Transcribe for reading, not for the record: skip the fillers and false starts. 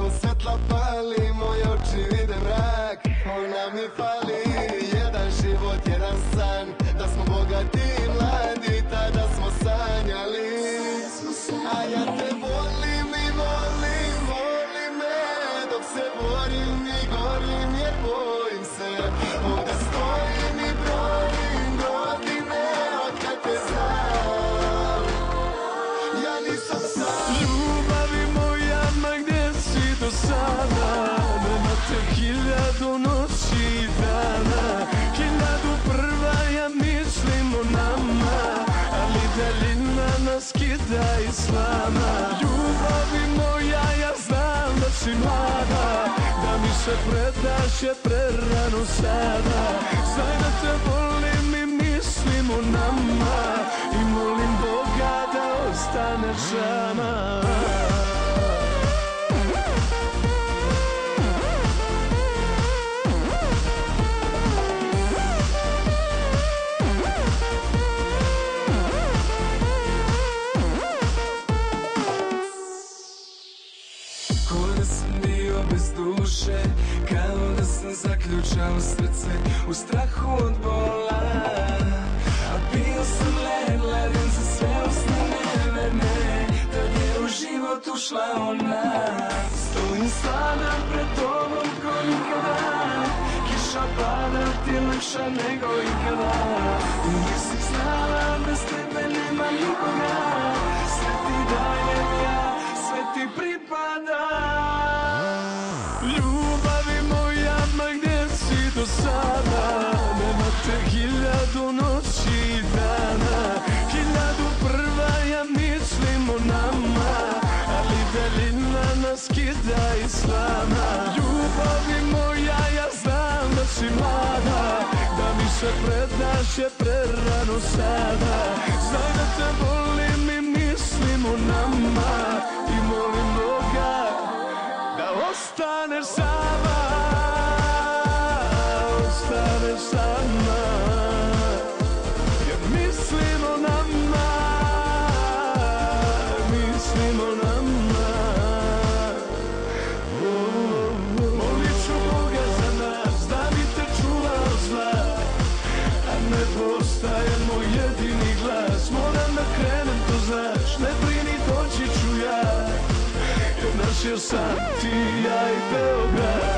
Samo svetla pali, moje oči vide mrak. Ona mi fali, jedan život, jedan san. Da smo bogati i mladi, tada smo sanjali. A ja te volim i volim, volim me. Dok se borim i gorim jer bojim se. Ovdje stojim i brojim godine od kad te znam. Ja nisam sam. Ljubavi moja, ma gdje si do sada? Nema te 1000 noći i dana, 1001 ja mislim o nama, ali daljina nas kida i slama. Ljubavi moja, ja znam da si mlada, da mi se predaš je prerano sada. Znaj da te volim i mislim o nama, i molim Boga da ostaneš sama. Ko da sam bio bez duše, kao da sam zaključao srce u strahu od bola. A bio sam leden za sve ostane verne, tad je u život ušla ona. Stojim sada pred tobom ko nikada, kiša pada ti lakša nego ikada. Uvijek si znala, bez tebe nema nikoga, sve ti dajem ja, sve ti pripada. Ljubavi moja, ma gdje si do sada? Nema te 1000 noći i dana, 1001 ja mislim o nama, ali daljina nas kida i slama. Ljubavi moja, ja znam da si mlada, da mi se predaš je prerano sada. Znaj da te volim i mislim o nama, i molim Boga da ostaneš sama, ostaneš sama, jer mislim o nama, mislim o nama. Molit ću Boga za nas, da bi te čuvao zla, a ne postajemo jedini glas. Moram da krenem, to znaš, ne brini, doći ću ja, jer naš je san ti, ja i Beograd.